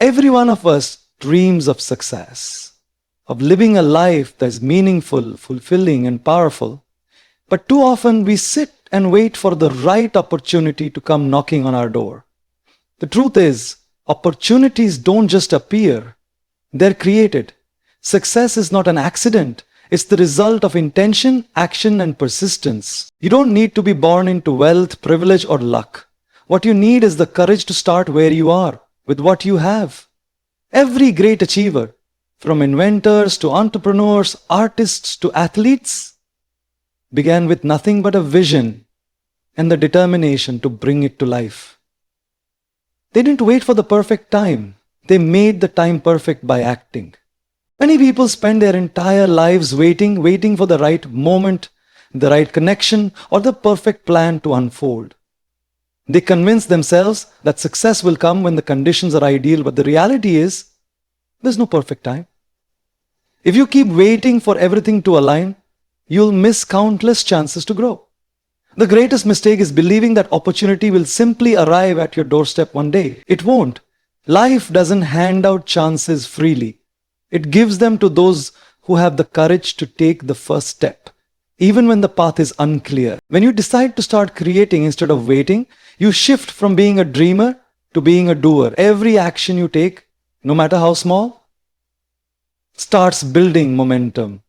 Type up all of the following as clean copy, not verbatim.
Every one of us dreams of success, of living a life that is meaningful, fulfilling, and powerful. But too often we sit and wait for the right opportunity to come knocking on our door. The truth is, opportunities don't just appear, they're created. Success is not an accident. It's the result of intention, action, and persistence. You don't need to be born into wealth, privilege, or luck. What you need is the courage to start where you are, with what you have. Every great achiever, from inventors to entrepreneurs, artists to athletes, began with nothing but a vision and the determination to bring it to life. They didn't wait for the perfect time. They made the time perfect by acting. Many people spend their entire lives waiting for the right moment, the right connection, or the perfect plan to unfold. They convince themselves that success will come when the conditions are ideal, but the reality is, there's no perfect time. If you keep waiting for everything to align, you'll miss countless chances to grow. The greatest mistake is believing that opportunity will simply arrive at your doorstep one day. It won't. Life doesn't hand out chances freely. It gives them to those who have the courage to take the first step, even when the path is unclear. When you decide to start creating instead of waiting, you shift from being a dreamer to being a doer. Every action you take, no matter how small, starts building momentum.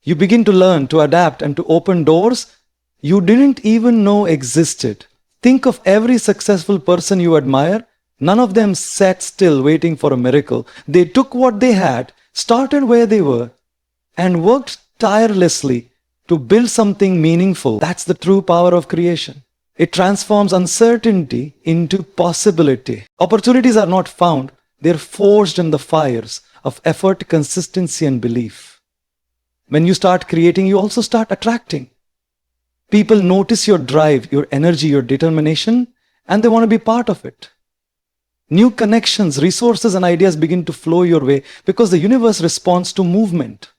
You begin to learn, to adapt, and to open doors you didn't even know existed. Think of every successful person you admire. None of them sat still waiting for a miracle. They took what they had, started where they were, and worked tirelessly to build something meaningful. That's the true power of creation. It transforms uncertainty into possibility. Opportunities are not found, they're forged in the fires of effort, consistency, and belief. When you start creating, you also start attracting. People notice your drive, your energy, your determination, and they want to be part of it. New connections, resources, and ideas begin to flow your way because the universe responds to movement.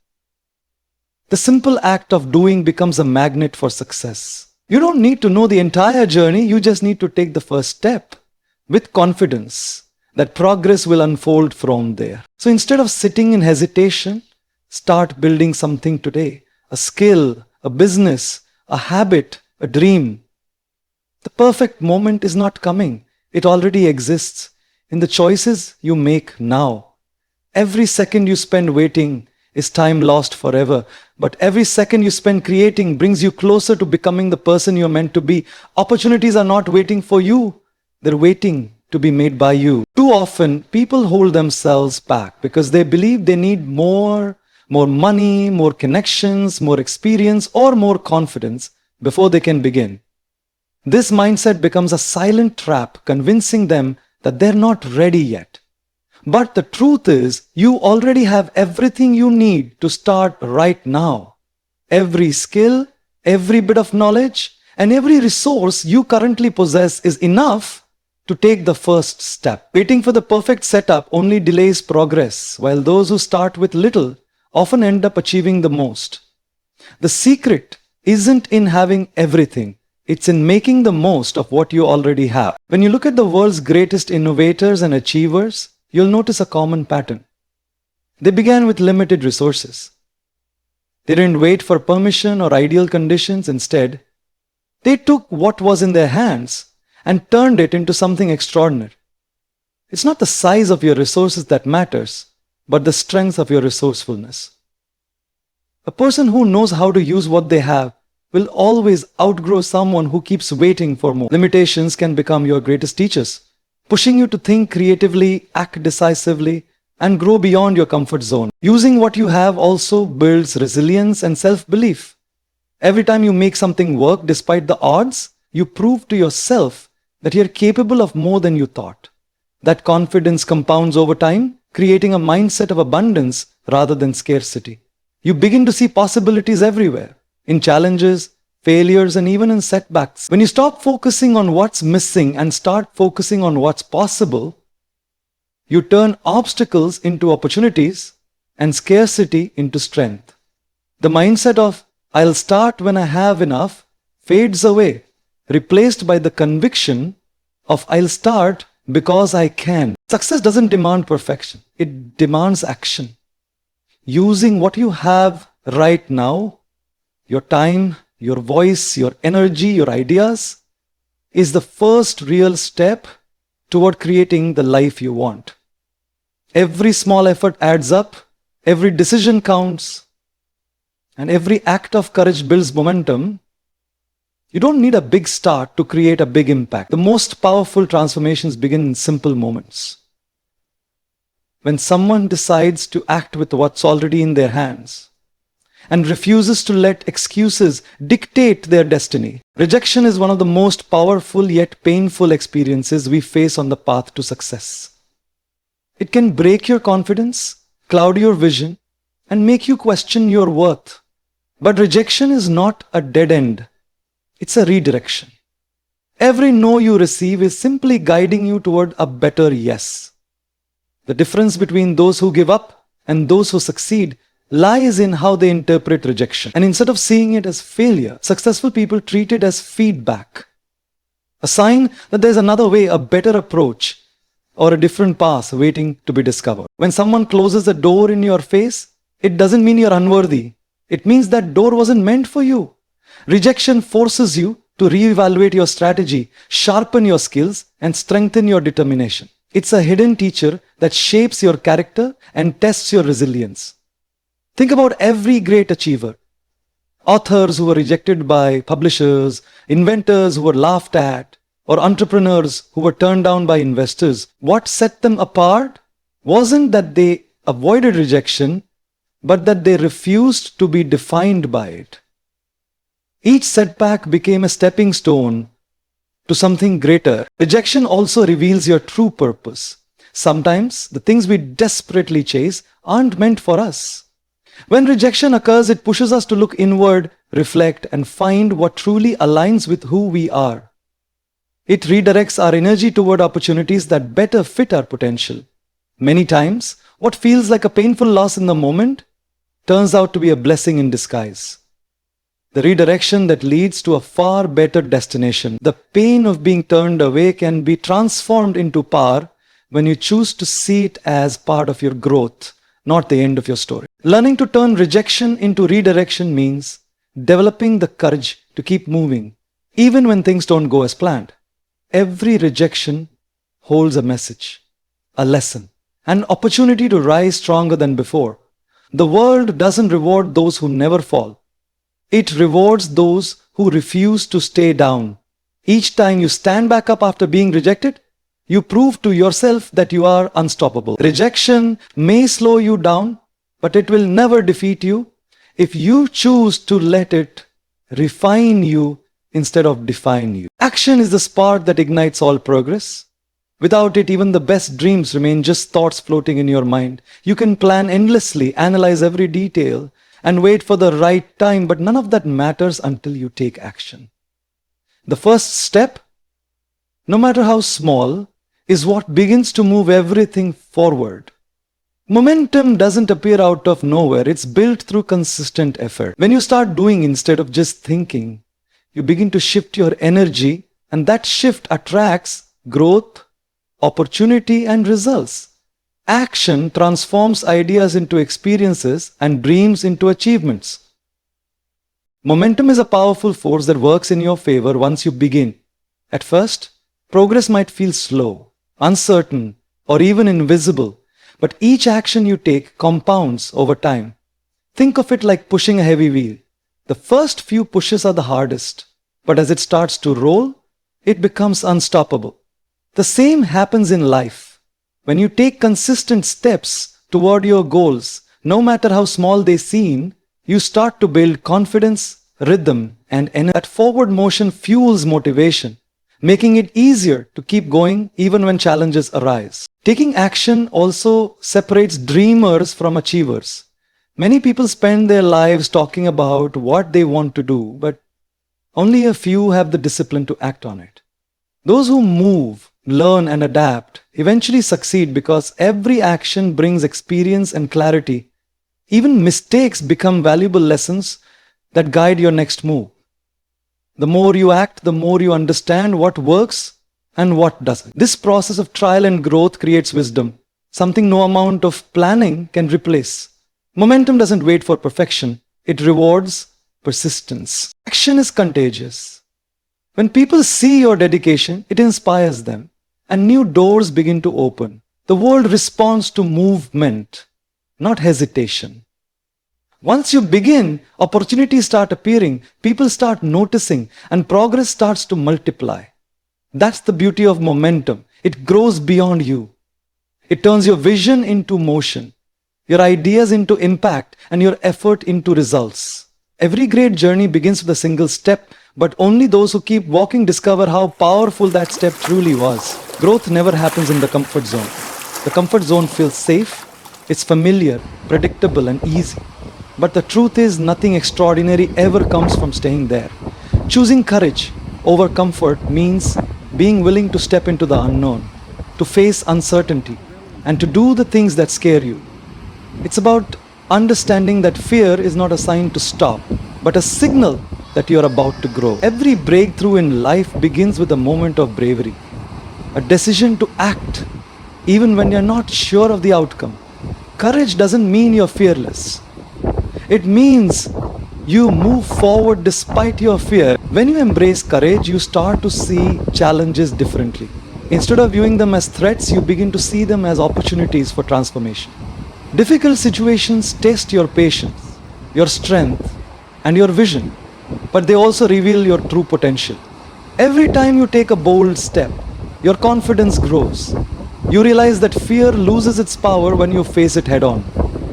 The simple act of doing becomes a magnet for success. You don't need to know the entire journey, you just need to take the first step with confidence that progress will unfold from there. So instead of sitting in hesitation, start building something today. A skill, a business, a habit, a dream. The perfect moment is not coming. It already exists in the choices you make now. Every second you spend waiting is time lost forever. But every second you spend creating brings you closer to becoming the person you're meant to be. Opportunities are not waiting for you. They're waiting to be made by you. Too often, people hold themselves back because they believe they need more money, more connections, more experience, or more confidence before they can begin. This mindset becomes a silent trap, convincing them that they're not ready yet. But the truth is, you already have everything you need to start right now. Every skill, every bit of knowledge, and every resource you currently possess is enough to take the first step. Waiting for the perfect setup only delays progress, while those who start with little often end up achieving the most. The secret isn't in having everything. It's in making the most of what you already have. When you look at the world's greatest innovators and achievers, you'll notice a common pattern. They began with limited resources. They didn't wait for permission or ideal conditions. Instead, they took what was in their hands and turned it into something extraordinary. It's not the size of your resources that matters, but the strength of your resourcefulness. A person who knows how to use what they have will always outgrow someone who keeps waiting for more. Limitations can become your greatest teachers, pushing you to think creatively, act decisively, and grow beyond your comfort zone. Using what you have also builds resilience and self-belief. Every time you make something work despite the odds, you prove to yourself that you're capable of more than you thought. That confidence compounds over time, creating a mindset of abundance rather than scarcity. You begin to see possibilities everywhere, in challenges, failures, and even in setbacks. When you stop focusing on what's missing and start focusing on what's possible, you turn obstacles into opportunities and scarcity into strength. The mindset of, I'll start when I have enough, fades away, replaced by the conviction of, I'll start because I can. Success doesn't demand perfection, it demands action. Using what you have right now, your time, your voice, your energy, your ideas, is the first real step toward creating the life you want. Every small effort adds up, every decision counts, and every act of courage builds momentum. You don't need a big start to create a big impact. The most powerful transformations begin in simple moments. When someone decides to act with what's already in their hands and refuses to let excuses dictate their destiny. Rejection is one of the most powerful yet painful experiences we face on the path to success. It can break your confidence, cloud your vision, and make you question your worth. But rejection is not a dead end. It's a redirection. Every no you receive is simply guiding you toward a better yes. The difference between those who give up and those who succeed lies in how they interpret rejection. And instead of seeing it as failure, successful people treat it as feedback. A sign that there's another way, a better approach, or a different path waiting to be discovered. When someone closes a door in your face, it doesn't mean you're unworthy. It means that door wasn't meant for you. Rejection forces you to reevaluate your strategy, sharpen your skills, and strengthen your determination. It's a hidden teacher that shapes your character and tests your resilience. Think about every great achiever. Authors who were rejected by publishers, inventors who were laughed at, or entrepreneurs who were turned down by investors. What set them apart wasn't that they avoided rejection, but that they refused to be defined by it. Each setback became a stepping stone to something greater. Rejection also reveals your true purpose. Sometimes the things we desperately chase aren't meant for us. When rejection occurs, it pushes us to look inward, reflect, and find what truly aligns with who we are. It redirects our energy toward opportunities that better fit our potential. Many times, what feels like a painful loss in the moment turns out to be a blessing in disguise. The redirection that leads to a far better destination. The pain of being turned away can be transformed into power when you choose to see it as part of your growth, not the end of your story. Learning to turn rejection into redirection means developing the courage to keep moving, even when things don't go as planned. Every rejection holds a message, a lesson, an opportunity to rise stronger than before. The world doesn't reward those who never fall. It rewards those who refuse to stay down. Each time you stand back up after being rejected, you prove to yourself that you are unstoppable. Rejection may slow you down, but it will never defeat you if you choose to let it refine you instead of define you. Action is the spark that ignites all progress. Without it, even the best dreams remain just thoughts floating in your mind. You can plan endlessly, analyze every detail, and wait for the right time, but none of that matters until you take action. The first step, no matter how small, is what begins to move everything forward. Momentum doesn't appear out of nowhere, it's built through consistent effort. When you start doing instead of just thinking, you begin to shift your energy, and that shift attracts growth, opportunity, and results. Action transforms ideas into experiences and dreams into achievements. Momentum is a powerful force that works in your favor once you begin. At first, progress might feel slow, uncertain, or even invisible, but each action you take compounds over time. Think of it like pushing a heavy wheel. The first few pushes are the hardest, but as it starts to roll, it becomes unstoppable. The same happens in life. When you take consistent steps toward your goals, no matter how small they seem, you start to build confidence, rhythm, and energy. That forward motion fuels motivation, making it easier to keep going even when challenges arise. Taking action also separates dreamers from achievers. Many people spend their lives talking about what they want to do, but only a few have the discipline to act on it. Those who move, learn, and adapt eventually succeed because every action brings experience and clarity. Even mistakes become valuable lessons that guide your next move. The more you act, the more you understand what works and what doesn't. This process of trial and growth creates wisdom, something no amount of planning can replace. Momentum doesn't wait for perfection, it rewards persistence. Action is contagious. When people see your dedication, it inspires them, and new doors begin to open. The world responds to movement, not hesitation. Once you begin, opportunities start appearing, people start noticing, and progress starts to multiply. That's the beauty of momentum. It grows beyond you. It turns your vision into motion, your ideas into impact, and your effort into results. Every great journey begins with a single step, but only those who keep walking discover how powerful that step truly was. Growth never happens in the comfort zone. The comfort zone feels safe, it's familiar, predictable, and easy. But the truth is, nothing extraordinary ever comes from staying there. Choosing courage over comfort means being willing to step into the unknown, to face uncertainty, and to do the things that scare you. It's about understanding that fear is not a sign to stop, but a signal that you are about to grow. Every breakthrough in life begins with a moment of bravery, a decision to act, even when you're not sure of the outcome. Courage doesn't mean you're fearless. It means you move forward despite your fear. When you embrace courage, you start to see challenges differently. Instead of viewing them as threats, you begin to see them as opportunities for transformation. Difficult situations test your patience, your strength, and your vision, but they also reveal your true potential. Every time you take a bold step, your confidence grows. You realize that fear loses its power when you face it head on.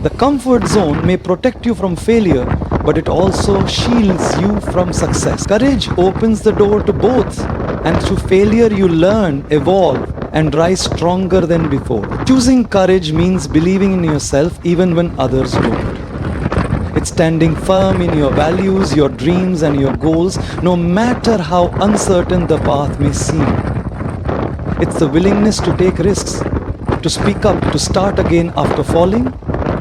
The comfort zone may protect you from failure, but it also shields you from success. Courage opens the door to both, and through failure you learn, evolve, and rise stronger than before. Choosing courage means believing in yourself even when others don't. It's standing firm in your values, your dreams, and your goals, no matter how uncertain the path may seem. It's the willingness to take risks, to speak up, to start again after falling,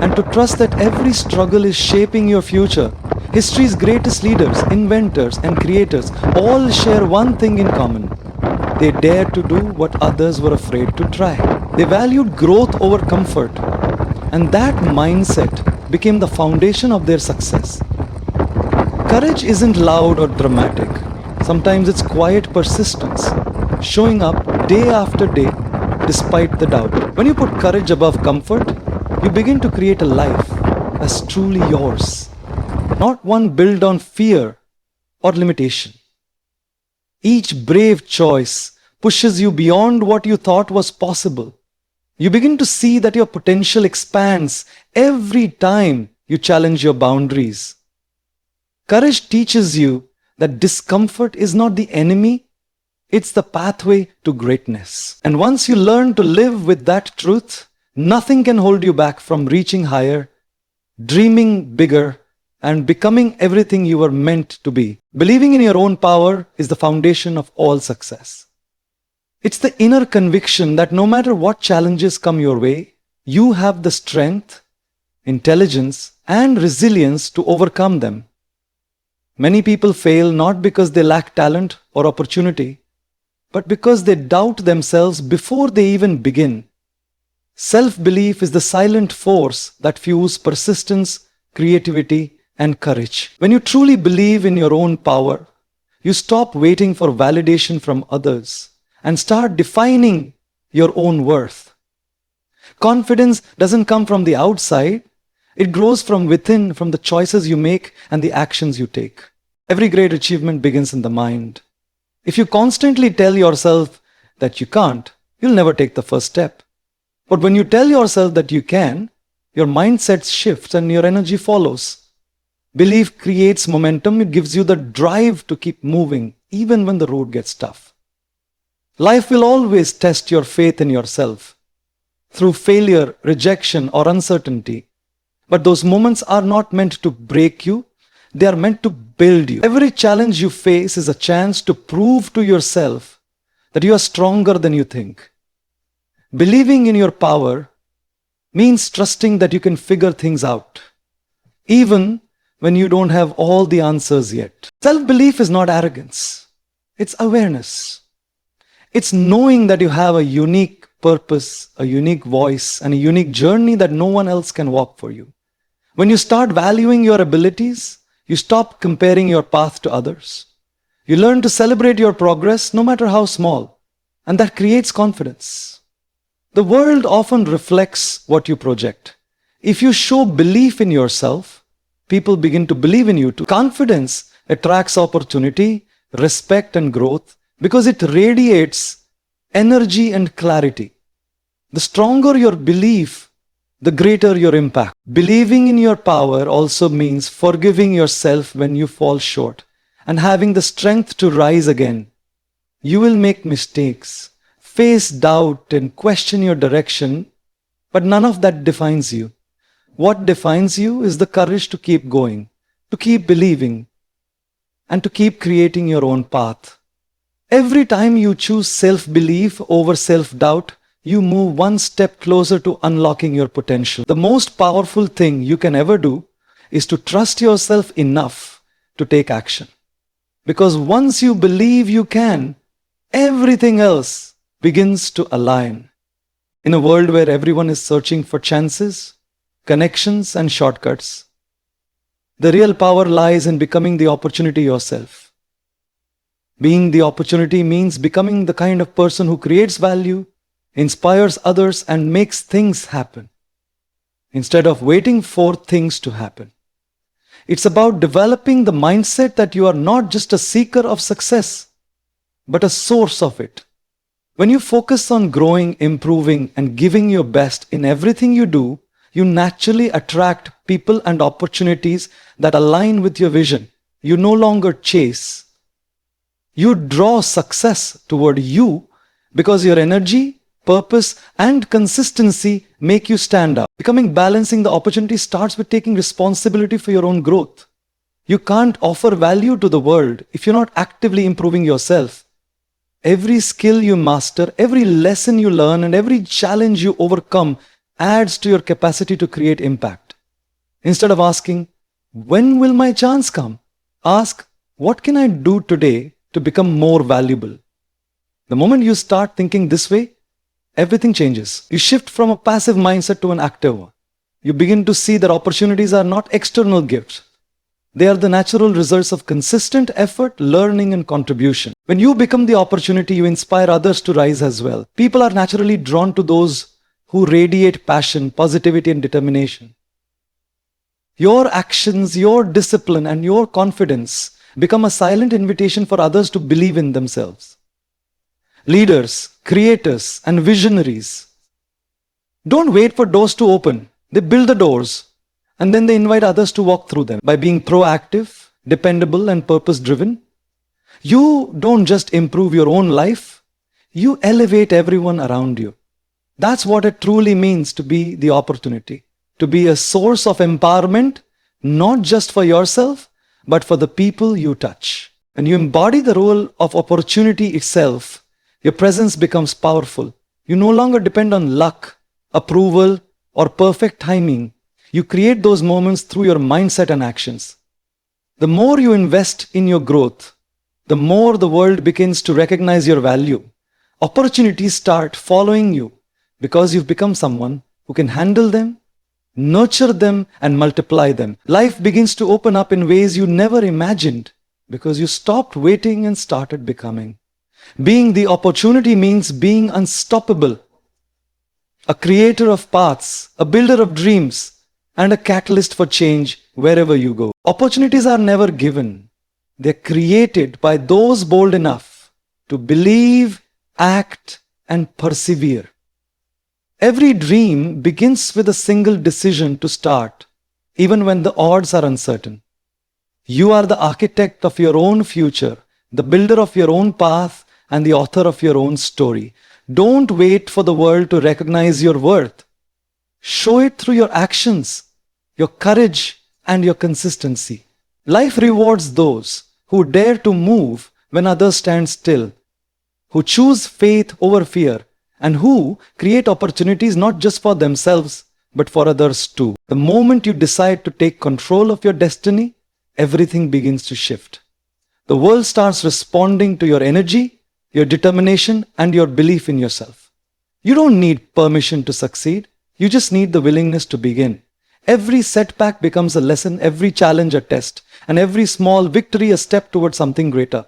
and to trust that every struggle is shaping your future. History's greatest leaders, inventors, and creators all share one thing in common. They dared to do what others were afraid to try. They valued growth over comfort, and that mindset became the foundation of their success. Courage isn't loud or dramatic. Sometimes it's quiet persistence, showing up day after day despite the doubt. When you put courage above comfort, you begin to create a life that's truly yours, not one built on fear or limitation. Each brave choice pushes you beyond what you thought was possible. You begin to see that your potential expands every time you challenge your boundaries. Courage teaches you that discomfort is not the enemy, it's the pathway to greatness. And once you learn to live with that truth, nothing can hold you back from reaching higher, dreaming bigger, and becoming everything you were meant to be. Believing in your own power is the foundation of all success. It's the inner conviction that no matter what challenges come your way, you have the strength, intelligence, and resilience to overcome them. Many people fail not because they lack talent or opportunity, but because they doubt themselves before they even begin. Self-belief is the silent force that fuels persistence, creativity, and courage. When you truly believe in your own power, you stop waiting for validation from others and start defining your own worth. Confidence doesn't come from the outside, it grows from within, from the choices you make and the actions you take. Every great achievement begins in the mind. If you constantly tell yourself that you can't, you'll never take the first step. But when you tell yourself that you can, your mindset shifts and your energy follows. Belief creates momentum. It gives you the drive to keep moving, even when the road gets tough. Life will always test your faith in yourself through failure, rejection, or uncertainty. But those moments are not meant to break you. They are meant to build you. Every challenge you face is a chance to prove to yourself that you are stronger than you think. Believing in your power means trusting that you can figure things out, even when you don't have all the answers yet. Self-belief is not arrogance. It's awareness. It's knowing that you have a unique purpose, a unique voice, and a unique journey that no one else can walk for you. When you start valuing your abilities, you stop comparing your path to others. You learn to celebrate your progress no matter how small, and that creates confidence. The world often reflects what you project. If you show belief in yourself, people begin to believe in you too. Confidence attracts opportunity, respect, and growth because it radiates energy and clarity. The stronger your belief, the greater your impact. Believing in your power also means forgiving yourself when you fall short and having the strength to rise again. You will make mistakes, face doubt, and question your direction, but none of that defines you. What defines you is the courage to keep going, to keep believing, and to keep creating your own path. Every time you choose self-belief over self-doubt, you move one step closer to unlocking your potential. The most powerful thing you can ever do is to trust yourself enough to take action. Because once you believe you can, everything else begins to align. In a world where everyone is searching for chances, connections, and shortcuts, the real power lies in becoming the opportunity yourself. Being the opportunity means becoming the kind of person who creates value, inspires others, and makes things happen, instead of waiting for things to happen. It's about developing the mindset that you are not just a seeker of success, but a source of it. When you focus on growing, improving, and giving your best in everything you do, you naturally attract people and opportunities that align with your vision. You no longer chase. You draw success toward you because your energy, purpose, and consistency make you stand out. Becoming balancing the opportunity starts with taking responsibility for your own growth. You can't offer value to the world if you're not actively improving yourself. Every skill you master, every lesson you learn, and every challenge you overcome adds to your capacity to create impact. Instead of asking, when will my chance come? Ask, what can I do today to become more valuable? The moment you start thinking this way, everything changes. You shift from a passive mindset to an active one. You begin to see that opportunities are not external gifts. They are the natural results of consistent effort, learning, and contribution. When you become the opportunity, you inspire others to rise as well. People are naturally drawn to those who radiate passion, positivity, and determination. Your actions, your discipline, and your confidence become a silent invitation for others to believe in themselves. Leaders, creators, and visionaries don't wait for doors to open. They build the doors and then they invite others to walk through them. By being proactive, dependable, and purpose-driven, you don't just improve your own life, you elevate everyone around you. That's what it truly means to be the opportunity, to be a source of empowerment, not just for yourself, but for the people you touch. When you embody the role of opportunity itself, your presence becomes powerful. You no longer depend on luck, approval, or perfect timing. You create those moments through your mindset and actions. The more you invest in your growth, the more the world begins to recognize your value. Opportunities start following you because you've become someone who can handle them, nurture them, and multiply them. Life begins to open up in ways you never imagined because you stopped waiting and started becoming. Being the opportunity means being unstoppable, a creator of paths, a builder of dreams, and a catalyst for change wherever you go. Opportunities are never given. They're created by those bold enough to believe, act, and persevere. Every dream begins with a single decision to start, even when the odds are uncertain. You are the architect of your own future, the builder of your own path, and the author of your own story. Don't wait for the world to recognize your worth. Show it through your actions, your courage, and your consistency. Life rewards those who dare to move when others stand still, who choose faith over fear, and who create opportunities not just for themselves, but for others too. The moment you decide to take control of your destiny, everything begins to shift. The world starts responding to your energy, your determination, and your belief in yourself. You don't need permission to succeed. You just need the willingness to begin. Every setback becomes a lesson, every challenge a test, and every small victory a step towards something greater.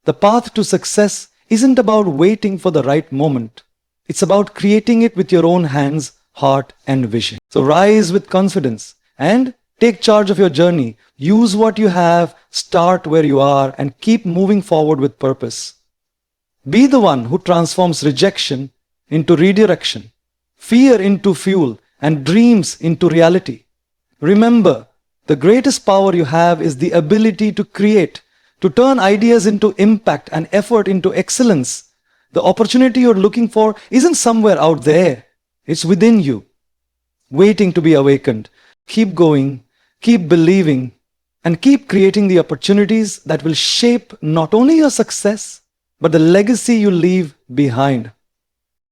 The path to success isn't about waiting for the right moment. It's about creating it with your own hands, heart, and vision. So rise with confidence and take charge of your journey. Use what you have, start where you are, and keep moving forward with purpose. Be the one who transforms rejection into redirection, fear into fuel, and dreams into reality. Remember, the greatest power you have is the ability to create, to turn ideas into impact and effort into excellence. The opportunity you're looking for isn't somewhere out there. It's within you, waiting to be awakened. Keep going, keep believing, and keep creating the opportunities that will shape not only your success, but the legacy you leave behind.